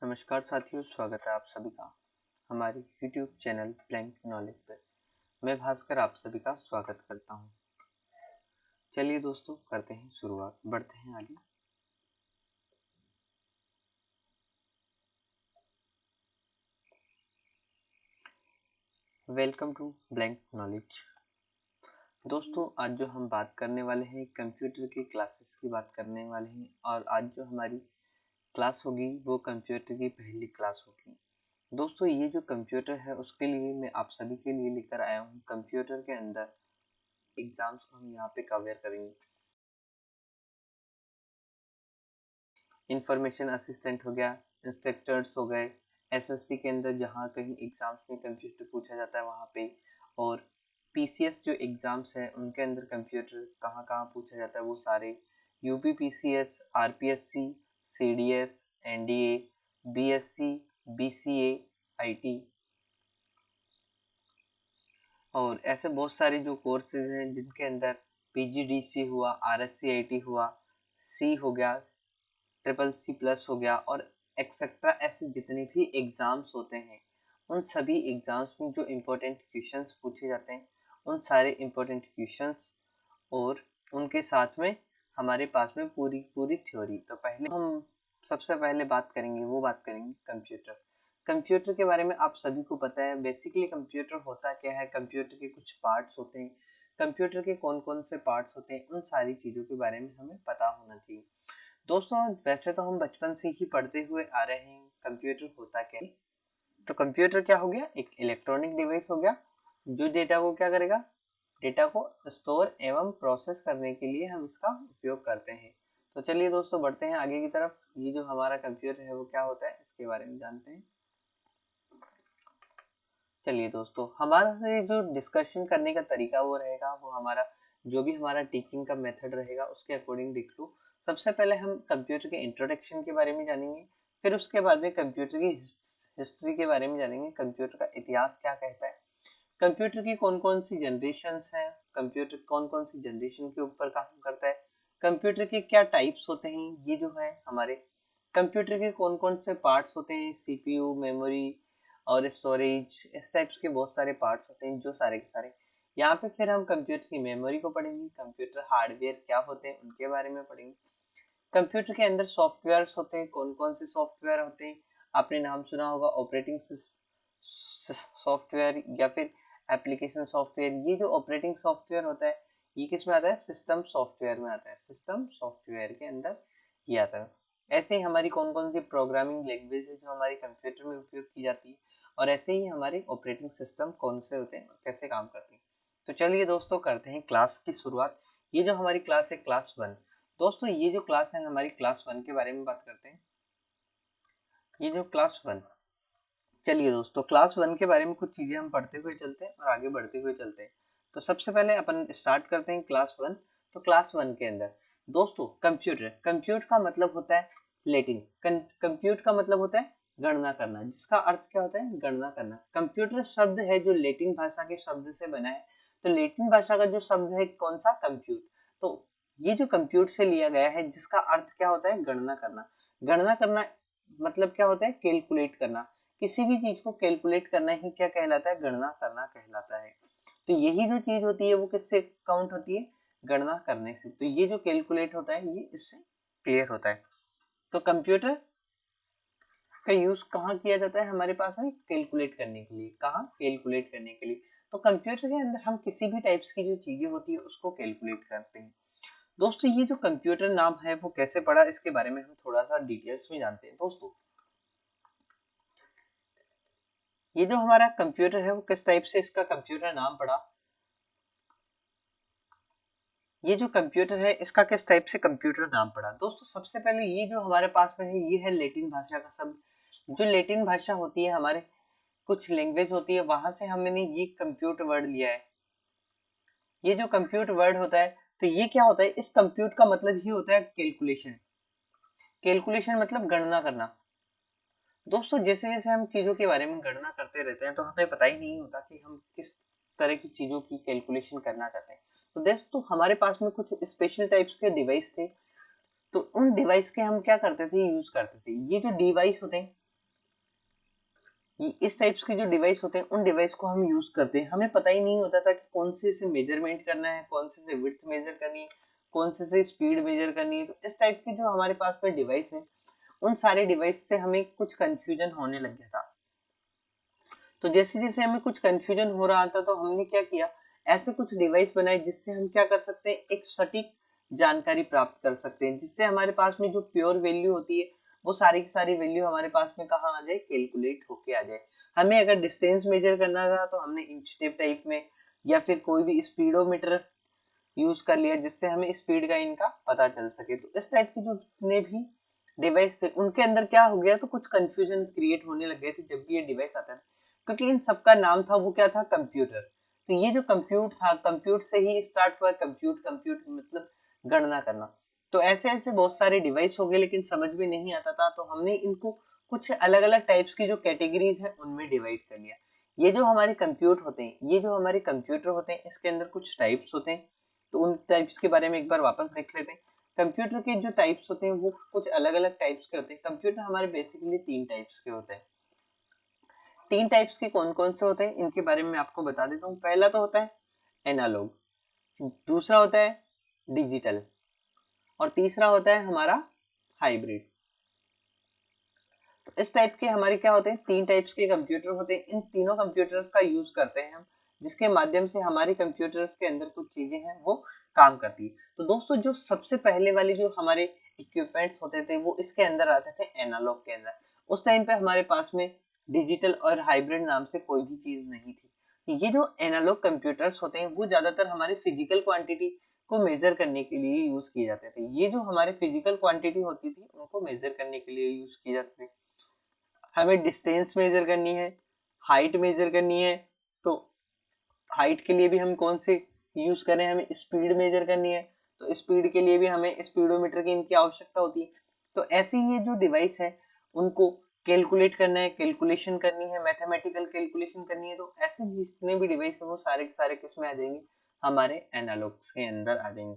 नमस्कार साथियों, स्वागत है आप सभी का हमारे YouTube चैनल ब्लैंक नॉलेज पर। मैं भास्कर आप सभी का स्वागत करता हूं। चलिए दोस्तों, करते हैं शुरुआत, बढ़ते हैं आगे। Welcome to blank knowledge. दोस्तों, आज जो हम बात करने वाले हैं कंप्यूटर की क्लासेस की बात करने वाले हैं, और आज जो हमारी क्लास होगी वो कंप्यूटर की पहली क्लास होगी। दोस्तों, ये जो कंप्यूटर है उसके लिए मैं आप सभी के लिए लेकर आया हूँ कंप्यूटर के अंदर एग्जाम्स को हम यहाँ पे कवर करेंगे। इंफॉर्मेशन असिस्टेंट हो गया, इंस्ट्रक्टर्स हो गए, एसएससी के अंदर जहाँ कहीं एग्जाम्स में कंप्यूटर पूछा जाता है वहाँ पे, और पीसीएस जो एग्जाम्स है उनके अंदर कंप्यूटर कहाँ कहाँ पूछा जाता है वो सारे, UP PCS, RPSC, CDS, NDA, BSc, BCA, IT, और ऐसे बहुत सारे जो कोर्सेज हैं जिनके अंदर पीजीडीसी हुआ, आरएससीआईटी हुआ, सी हो गया, ट्रिपल सी प्लस हो गया, और एक्सेट्रा, ऐसे जितने भी एग्जाम्स होते हैं उन सभी एग्जाम्स में जो इम्पोर्टेंट क्वेश्चंस पूछे जाते हैं उन सारे इम्पोर्टेंट क्वेश्चंस, और उनके साथ में हमारे पास में पूरी पूरी थ्योरी। तो पहले हम सबसे पहले बात करेंगे कंप्यूटर। कंप्यूटर के बारे में आप सभी को पता है बेसिकली कंप्यूटर होता क्या है, कंप्यूटर के कुछ पार्ट्स होते हैं, कंप्यूटर के कौन कौन से पार्ट्स होते हैं, उन सारी चीज़ों के बारे में हमें पता होना चाहिए। दोस्तों, वैसे तो हम बचपन से ही पढ़ते हुए आ रहे हैं कंप्यूटर होता क्या है। तो कंप्यूटर क्या हो गया, एक इलेक्ट्रॉनिक डिवाइस हो गया जो डेटा को क्या करेगा, डेटा को स्टोर एवं प्रोसेस करने के लिए हम इसका उपयोग करते हैं। तो चलिए दोस्तों, बढ़ते हैं आगे की तरफ। ये जो हमारा कंप्यूटर है वो क्या होता है इसके बारे में जानते हैं। चलिए दोस्तों, हमारा जो डिस्कशन करने का तरीका वो रहेगा, वो हमारा जो भी हमारा टीचिंग का मेथड रहेगा उसके अकॉर्डिंग देख लो। सबसे पहले हम कंप्यूटर के इंट्रोडक्शन के बारे में जानेंगे, फिर उसके बाद में कंप्यूटर की हिस्ट्री के बारे में जानेंगे, कंप्यूटर का इतिहास क्या कहता है, कंप्यूटर की कौन कौन सी जनरेशंस हैं, कंप्यूटर कौन कौन सी जनरेशन के ऊपर काम करता है, कंप्यूटर के क्या टाइप्स होते हैं, ये जो है हमारे कंप्यूटर के कौन कौन से पार्ट्स होते हैं, सीपीयू, मेमोरी और स्टोरेज, इस टाइप्स के बहुत सारे पार्ट्स होते हैं जो सारे के सारे यहाँ पे। फिर हम कंप्यूटर की मेमोरी को पढ़ेंगे, कंप्यूटर हार्डवेयर क्या होते हैं उनके बारे में पढ़ेंगे, कंप्यूटर के अंदर सॉफ्टवेयर होते हैं, कौन कौन से सॉफ्टवेयर होते हैं, आपने नाम सुना होगा ऑपरेटिंग सॉफ्टवेयर या फिर एप्लीकेशन सॉफ्टवेयर। ये जो ऑपरेटिंग सॉफ्टवेयर होता है ये किस में आता है, सिस्टम सॉफ्टवेयर में आता है, सिस्टम सॉफ्टवेयर के अंदर ये आता है। ऐसे ही हमारी कौन कौन सी प्रोग्रामिंग लैंग्वेज है जो हमारे कंप्यूटर में उपयोग की जाती है, और ऐसे ही हमारे ऑपरेटिंग सिस्टम कौन से होते हैं और कैसे काम करते हैं। तो चलिए दोस्तों, करते हैं क्लास की शुरुआत। ये जो हमारी क्लास है क्लास 1। दोस्तों, ये जो क्लास है हमारी क्लास 1 के बारे में बात करते हैं। ये जो क्लास 1, चलिए दोस्तों, क्लास 1 के बारे में कुछ चीजें हम पढ़ते हुए चलते हैं और आगे बढ़ते हुए चलते हैं। तो सबसे पहले अपन स्टार्ट करते हैं क्लास 1। तो क्लास 1 के अंदर दोस्तों कंप्यूटर, कंप्यूट का मतलब होता है लेटिन, कंप्यूट का मतलब होता है गणना करना, जिसका अर्थ क्या होता है, गणना करना। कंप्यूटर शब्द है जो लेटिन भाषा के शब्द से बना है। तो लेटिन भाषा का जो शब्द है कौन सा, कंप्यूट। तो ये जो कंप्यूट से लिया गया है जिसका अर्थ क्या होता है, गणना करना। गणना करना मतलब क्या होता है, कैलकुलेट करना। किसी भी चीज को कैलकुलेट करना ही क्या कहलाता है, गणना करना कहलाता है। तो यही जो चीज होती है वो किससे काउंट होती है, गणना करने से। तो ये जो कैलकुलेट होता है ये इससे क्लियर होता है। तो कंप्यूटर का यूज कहाँ किया जाता है हमारे पास में, कैलकुलेट करने के लिए। कहाँ, कैलकुलेट करने के लिए। तो कंप्यूटर के अंदर हम किसी भी टाइप्स की जो चीजें होती है उसको कैलकुलेट करते हैं। दोस्तों, ये जो कंप्यूटर नाम है वो कैसे पड़ा, इसके बारे में हम थोड़ा सा डिटेल्स में जानते हैं। दोस्तों, ये जो हमारा कंप्यूटर है वो किस टाइप से इसका कंप्यूटर नाम पड़ा, ये जो कंप्यूटर है इसका किस टाइप से कंप्यूटर नाम पड़ा। दोस्तों, सबसे पहले ये जो हमारे पास में है ये है लेटिन भाषा का शब्द। जो लेटिन भाषा होती है, हमारे कुछ लैंग्वेज होती है, वहां से हमने ये कंप्यूट वर्ड लिया है। ये जो कंप्यूट वर्ड होता है, तो ये क्या होता है, इस कंप्यूट का मतलब ही होता है कैलकुलेशन। कैलकुलेशन मतलब गणना करना। दोस्तों, जैसे जैसे हम चीजों के बारे में गणना करते रहते हैं तो हमें पता ही नहीं होता कि हम किस तरह की चीजों की कैलकुलेशन करना चाहते हैं। तो दोस्तों, हमारे पास में कुछ स्पेशल टाइप्स के डिवाइस थे। तो उन डिवाइस के हम क्या करते थे, यूज करते थे। ये जो डिवाइस होते हैं ये इस टाइप्स के जो डिवाइस होते हैं उन डिवाइस को हम यूज करते हैं। हमें पता ही नहीं होता था कि कौन से मेजरमेंट करना है, कौन से विड्थ मेजर करनी है, कौन से स्पीड मेजर करनी है। तो इस टाइप के जो हमारे पास में डिवाइस है, उन सारे डिवाइस से हमें कुछ कंफ्यूजन होने लग गया था। तो जैसे जैसे हमें कुछ कंफ्यूजन हो रहा था, तो हमने क्या किया, ऐसे कुछ डिवाइस बनाए जिससे हम क्या कर सकते हैं, एक सटीक जानकारी प्राप्त कर सकते हैं, जिससे हमारे पास में जो प्योर वैल्यू होती है वो सारी की सारी वैल्यू हमारे पास में कहाँ आ जाए, कैलकुलेट होके आ जाए। हमें अगर डिस्टेंस मेजर करना था तो हमने इंच टेप टाइप में या फिर कोई भी स्पीडोमीटर यूज कर लिया, जिससे हमें स्पीड का इनका पता चल सके। तो इस टाइप के जो जितने भी डिवाइस थे उनके अंदर क्या हो गया, तो कुछ कंफ्यूजन क्रिएट होने लग गए थे जब भी ये डिवाइस आता था, क्योंकि इन सबका नाम था वो क्या था, कंप्यूटर। तो ये जो कंप्यूट था, कंप्यूट से ही स्टार्ट हुआ, कंप्यूट कंप्यूट मतलब गणना करना। तो ऐसे ऐसे बहुत सारे डिवाइस हो गए, लेकिन समझ में नहीं आता था, तो हमने इनको कुछ अलग अलग टाइप्स की जो कैटेगरीज है उनमें डिवाइड कर लिया। ये जो हमारे कंप्यूट होते हैं, ये जो हमारे कंप्यूटर होते हैं, इसके अंदर कुछ टाइप्स होते हैं। तो उन टाइप्स के बारे में एक बार वापस देख लेते हैं। कंप्यूटर के जो टाइप्स होते हैं वो कुछ अलग अलग टाइप्स के होते हैं। कंप्यूटर हमारे बेसिकली 3 टाइप्स के होते हैं। 3 टाइप्स के कौन कौन से होते हैं इनके बारे में आपको बता देता हूँ। पहला तो होता है एनालॉग, दूसरा होता है डिजिटल, और तीसरा होता है हमारा हाइब्रिड। तो इस टाइप के हमारे क्या होते हैं, 3 टाइप्स के कंप्यूटर होते हैं। इन तीनों कंप्यूटर्स का यूज करते हैं हम, जिसके माध्यम से हमारे कंप्यूटर्स के अंदर कुछ चीजें हैं वो काम करती है। तो दोस्तों जो सबसे पहले वाले जो हमारे इक्विपमेंट्स होते थे वो इसके अंदर आते थे एनालॉग के अंदर। उस टाइम पे हमारे पास में डिजिटल और हाइब्रिड नाम से कोई भी चीज नहीं थी। ये जो एनालॉग कंप्यूटर्स होते हैं वो ज्यादातर हमारे फिजिकल क्वांटिटी को मेजर करने के लिए यूज किए जाते थे। ये जो हमारे फिजिकल क्वांटिटी होती थी उनको मेजर करने के लिए यूज किए जाते थे। हमें डिस्टेंस मेजर करनी है, हाइट मेजर करनी है, तो हाइट के लिए भी हम कौन से यूज करें, हमें स्पीड मेजर करनी है, तो स्पीड के लिए भी हमें स्पीडोमीटर की इनकी आवश्यकता होती है। तो ऐसे ये जो डिवाइस है उनको कैलकुलेट करना है, कैलकुलेशन करनी है, मैथमेटिकल कैलकुलेशन करनी है, तो ऐसे जितने भी डिवाइस है वो सारे के सारे किस में आ जाएंगे, हमारे एनालॉग्स के अंदर आ जाएंगे।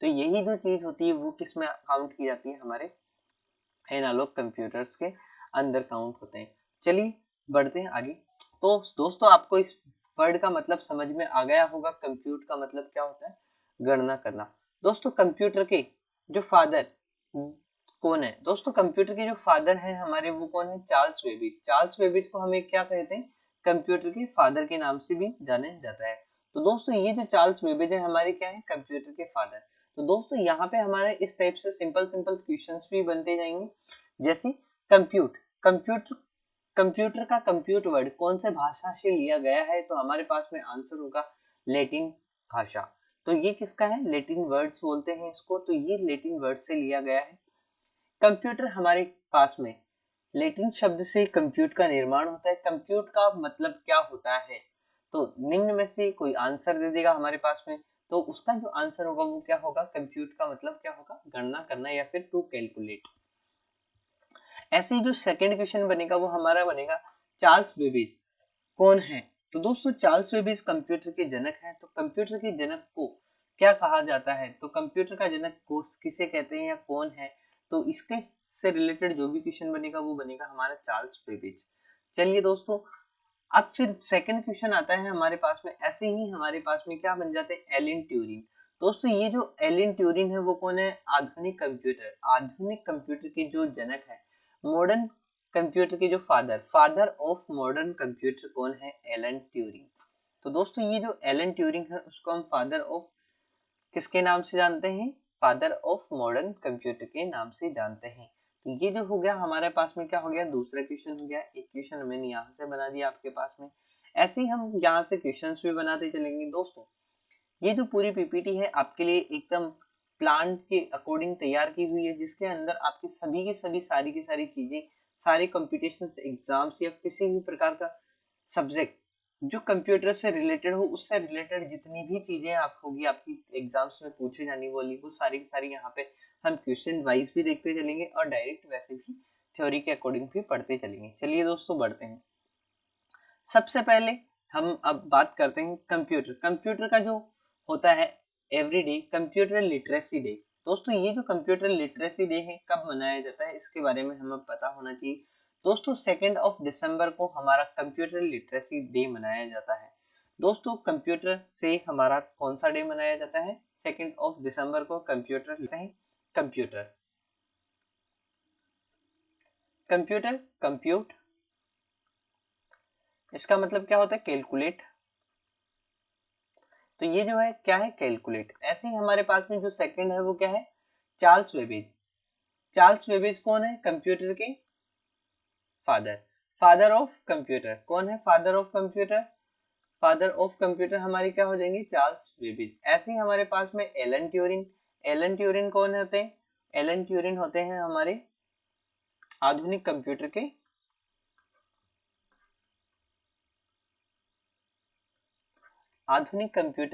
तो यही जो चीज होती है वो किस में काउंट की जाती है, हमारे एनालॉग कंप्यूटर्स के अंदर काउंट होते हैं। चलिए बढ़ते हैं आगे। तो दोस्तों आपको इस वर्ड का मतलब समझ में आ गया होगा, कंप्यूट का मतलब क्या होता है, गणना करना। दोस्तों कंप्यूटर के जो फादर कौन है, दोस्तों कंप्यूटर के जो फादर हैं हमारे वो कौन है, चार्ल्स बेबेज। चार्ल्स बेबेज को हमें क्या कहते हैं, कंप्यूटर के फादर के नाम से भी जाने जाता है। तो दोस्तों ये जो चार्ल्स बेबेज है हमारे क्या है, कंप्यूटर के फादर। तो दोस्तों यहाँ पे हमारे इस टाइप से सिंपल सिंपल क्वेश्चंस भी बनते जाएंगे, जैसे कंप्यूट कंप्यूटर कंप्यूटर का कंप्यूट वर्ड कौन से भाषा से लिया गया है, तो हमारे पास में आंसर होगा लैटिन भाषा। तो ये किसका है, लैटिन वर्ड्स बोलते हैं इसको, तो ये लैटिन वर्ड से लिया गया है। कंप्यूटर हमारे पास में लैटिन शब्द से कंप्यूट का निर्माण होता है। कंप्यूट का मतलब क्या होता है, तो निम्न में से कोई आंसर दे देगा हमारे पास में, तो उसका जो आंसर होगा वो क्या होगा, कंप्यूट का मतलब क्या होगा, गणना करना या फिर टू कैलकुलेट। ऐसे ही जो सेकंड क्वेश्चन बनेगा वो हमारा बनेगा चार्ल्स बेबेज कौन है। तो दोस्तों चार्ल्स बेबेज कंप्यूटर के जनक हैं। तो कंप्यूटर के जनक को क्या कहा जाता है, तो कंप्यूटर का जनक को किसे कहते हैं या कौन है, तो इसके से रिलेटेड जो भी क्वेश्चन बनेगा वो बनेगा हमारा चार्ल्स बेबेज। चलिए दोस्तों अब फिर सेकंड क्वेश्चन आता है हमारे पास में, ऐसे ही हमारे पास में क्या बन जाते हैं, एलन ट्यूरिंग। दोस्तों ये जो एलन ट्यूरिंग है वो कौन है, आधुनिक कंप्यूटर के जो जनक है, मॉडर्न कंप्यूटर के जो फादर ऑफ मॉडर्न कंप्यूटर कौन है, एलन ट्यूरिंग। तो दोस्तों ये जो एलन ट्यूरिंग है उसको हम फादर ऑफ किसके नाम से जानते हैं, फादर ऑफ मॉडर्न कंप्यूटर के नाम से जानते हैं। तो ये जो हो गया हमारे पास में क्या हो गया, दूसरा क्वेश्चन हो गया। एक क्वेश्चन मैंने यहाँ से बना दिया आपके पास में, ऐसे ही हम यहाँ से क्वेश्चंस भी बनाते चलेंगे। दोस्तों ये जो पूरी पीपीटी है आपके लिए एकदम प्लान के अकॉर्डिंग तैयार की हुई है, जिसके अंदर आपकी सभी की सभी सारी की सारी चीजें, सारे कंप्यूटेशन एग्जाम्स या किसी भी प्रकार का सब्जेक्ट जो कंप्यूटर से रिलेटेड हो, उससे रिलेटेड जितनी भी चीजें आप होगी आपकी एग्जाम्स में पूछी जाने वाली, वो सारी की सारी यहाँ पे हम क्वेश्चन वाइज भी देखते चलेंगे और डायरेक्ट वैसे भी थ्योरी के अकॉर्डिंग भी पढ़ते चलेंगे। चलिए दोस्तों बढ़ते हैं। सबसे पहले हम अब बात करते हैं कंप्यूटर। कंप्यूटर का जो होता है एवरीडे कंप्यूटर लिटरेसी डे। दोस्तों ये जो कंप्यूटर लिटरेसी डे है कब मनाया जाता है, इसके बारे में हमें पता होना चाहिए। दोस्तों 2 दिसंबर को हमारा कंप्यूटर लिटरेसी डे मनाया जाता है। दोस्तों कंप्यूटर से हमारा कौन सा डे मनाया जाता है? 2 दिसंबर को कंप्यूटर लेते हैं। कंप्यूटर कंप्यूटर कंप्यूट, इसका मतलब क्या होता है? कैलकुलेट। तो ये जो है क्या है? कैलकुलेट। ऐसे ही हमारे पास में जो सेकंड है वो क्या है? Charles Babbage. चार्ल्स बेबेज कौन है? कंप्यूटर के फादर। फादर ऑफ कंप्यूटर कौन है? Father of computer, father of computer हमारी क्या हो जाएंगी? Charles Babbage. ऐसे ही हमारे पास में एलन ट्यूरिंग। एलन ट्यूरिंग कौन होते हैं? एलन ट्यूरिंग होते हैं हमारे आधुनिक कंप्यूटर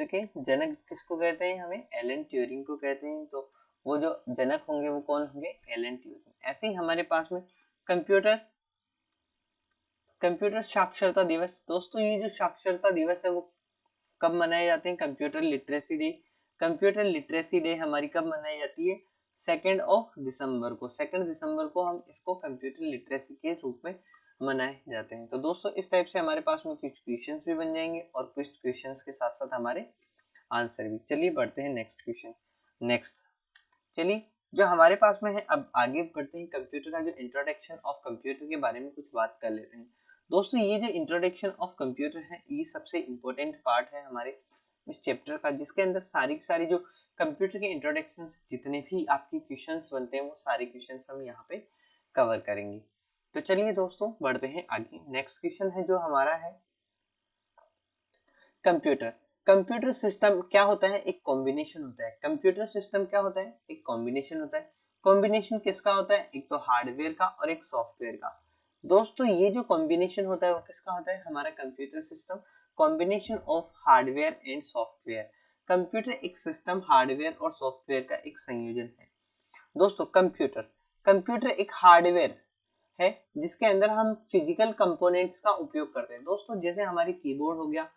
के जनक। किसको कहते हैं? हमें एलन ट्यूरिंग को कहते हैं। तो वो जो जनक होंगे वो कौन होंगे? Alan Turing. ऐसे ही हमारे पास में कंप्यूटर कंप्यूटर साक्षरता दिवस। दोस्तों ये जो साक्षरता दिवस है वो कब मनाए जाते हैं? Computer literacy day. Computer literacy day हमारी कब मनाई जाती है? 2 दिसंबर को। 2 दिसंबर को हम इसको कंप्यूटर लिटरेसी के रूप में मनाए जाते हैं। तो दोस्तों इस टाइप से हमारे पास में कुछ क्वेश्चंस भी बन जाएंगे और कुछ क्वेश्चंस के साथ साथ हमारे आंसर भी। चलिए बढ़ते हैं नेक्स्ट क्वेश्चन। नेक्स्ट चलिए जो हमारे पास में है, अब आगे बढ़ते हैं। कंप्यूटर का जो इंट्रोडक्शन ऑफ कंप्यूटर के बारे में कुछ बात कर लेते हैं। दोस्तों ये जो इंट्रोडक्शन ऑफ कंप्यूटर है ये सबसे इम्पोर्टेंट पार्ट है हमारे इस चैप्टर का, जिसके अंदर सारी की सारी जो कंप्यूटर के इंट्रोडक्शन जितने भी आपके क्वेश्चंस बनते हैं वो सारे क्वेश्चंस हम यहाँ पे कवर करेंगे। तो चलिए दोस्तों बढ़ते हैं आगे। नेक्स्ट क्वेश्चन है जो हमारा है कंप्यूटर। कंप्यूटर सिस्टम क्या होता है? एक कॉम्बिनेशन होता है। कंप्यूटर सिस्टम क्या होता है? एक कॉम्बिनेशन होता है। कॉम्बिनेशन किसका होता है? एक तो हार्डवेयर का और एक सॉफ्टवेयर का। दोस्तों ये जो कॉम्बिनेशन होता है वो किसका होता है? हमारा computer system combination of hardware and software. Computer एक सिस्टम हार्डवेयर और सॉफ्टवेयर का एक संयोजन है। दोस्तों कंप्यूटर कंप्यूटर एक हार्डवेयर है जिसके अंदर हम फिजिकल कंपोनेंट्स का उपयोग करते हैं। दोस्तों जैसे हमारी कीबोर्ड हो गया,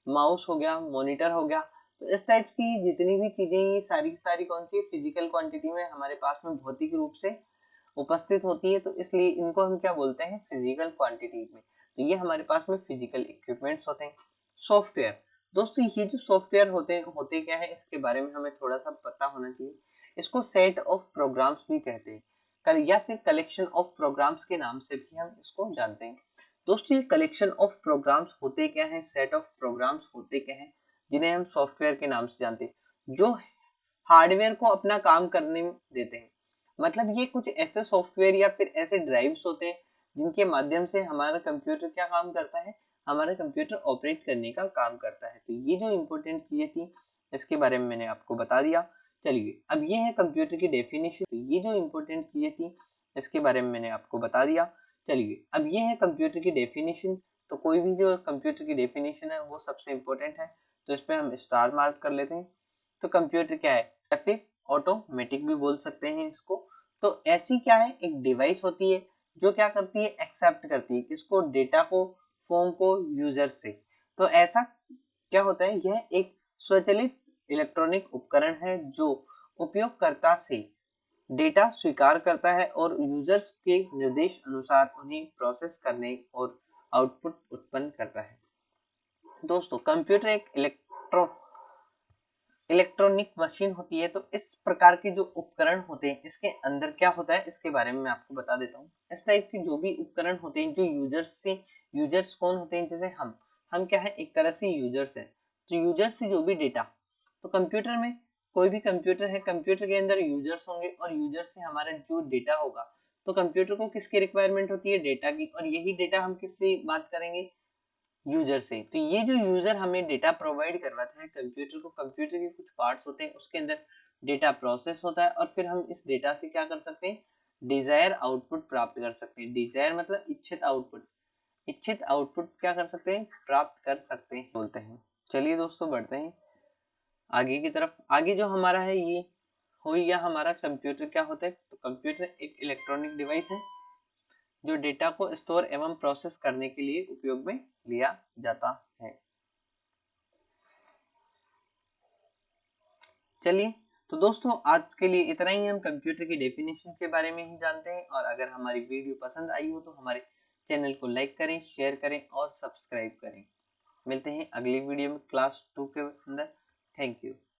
माउस हो गया, मॉनिटर हो गया, तो इस टाइप की जितनी भी चीजें ये सारी की सारी कौन सी फिजिकल क्वांटिटी में हमारे पास में भौतिक रूप से उपस्थित होती है, तो इसलिए इनको हम क्या बोलते हैं? फिजिकल क्वांटिटी में। तो ये हमारे पास में फिजिकल इक्विपमेंट्स होते हैं। सॉफ्टवेयर दोस्तों ये जो सॉफ्टवेयर होते क्या है इसके बारे में हमें थोड़ा सा पता होना चाहिए। इसको सेट ऑफ प्रोग्राम्स भी कहते हैं या फिर कलेक्शन ऑफ प्रोग्राम्स के नाम से भी हम इसको जानते हैं। दोस्तों ये कलेक्शन ऑफ प्रोग्राम्स होते क्या है, सेट ऑफ प्रोग्राम्स होते क्या है जिन्हें हम सॉफ्टवेयर के नाम से जानते हैं, जो हार्डवेयर को अपना काम करने देते हैं। मतलब ये कुछ ऐसे सॉफ्टवेयर या फिर ऐसे ड्राइव्स होते हैं जिनके माध्यम से हमारा कंप्यूटर क्या काम करता है? हमारा कंप्यूटर ऑपरेट करने का काम करता है। तो ये जो इंपॉर्टेंट चीजें थी इसके बारे में मैंने आपको बता दिया। चलिए अब ये है कंप्यूटर की डेफिनेशन। तो ये जो इंपॉर्टेंट चीजें थी इसके बारे में मैंने आपको बता दिया। चलिए अब ये है कंप्यूटर की डेफिनेशन। तो कोई भी जो कंप्यूटर की डेफिनेशन है वो सबसे इंपॉर्टेंट है, तो इस पे हम स्टार मार्क कर लेते हैं। तो कंप्यूटर क्या है? या फिर ऑटोमेटिक भी बोल सकते हैं इसको। तो ऐसी क्या है? एक डिवाइस होती है जो क्या करती है? एक्सेप्ट करती है किसको? डेटा को, फॉर्म को यूजर से। तो ऐसा क्या होता है? यह एक स्वचालित इलेक्ट्रॉनिक उपकरण है जो उपयोगकर्ता से डेटा स्वीकार करता है और यूजर्स के निर्देश अनुसार उन्हें प्रोसेस करने और आउटपुट उत्पन्न करता है। दोस्तों कंप्यूटर एक इलेक्ट्रॉनिक मशीन होती है। तो इस प्रकार के जो उपकरण होते हैं इसके अंदर क्या होता है इसके बारे में मैं आपको बता देता हूँ। इस टाइप के जो भी उपकरण होते हैं जो यूजर्स कौन होते हैं? जैसे हम क्या है? एक तरह से यूजर्स हैं। तो यूजर से जो भी डेटा, तो कंप्यूटर में कोई भी कंप्यूटर है, कंप्यूटर के अंदर यूजर्स होंगे और यूजर से हमारा जो डेटा होगा, तो कंप्यूटर को किसकी रिक्वायरमेंट होती है? डेटा की। और यही डेटा हम किससे बात करेंगे? यूजर से। तो ये जो यूजर हमें डेटा प्रोवाइड करवाता है कंप्यूटर को, कंप्यूटर के कुछ पार्ट्स होते हैं उसके अंदर डेटा प्रोसेस होता है और फिर हम इस डेटा से क्या कर सकते हैं? डिजायर आउटपुट प्राप्त कर सकते हैं। डिजायर मतलब इच्छित आउटपुट। इच्छित आउटपुट क्या कर सकते हैं? प्राप्त कर सकते हैं बोलते हैं। चलिए दोस्तों बढ़ते हैं आगे की तरफ। आगे जो हमारा है ये हो गया हमारा कंप्यूटर क्या होता है। तो कंप्यूटर एक इलेक्ट्रॉनिक डिवाइस है जो डेटा को स्टोर एवं प्रोसेस करने के लिए उपयोग में लिया जाता है। चलिए तो दोस्तों आज के लिए इतना ही। हम कंप्यूटर की डेफिनेशन के बारे में ही जानते हैं, और अगर हमारी वीडियो पसंद आई हो तो हमारे चैनल को लाइक करें, शेयर करें और सब्सक्राइब करें। मिलते हैं अगली वीडियो में क्लास 2 के अंदर। Thank you.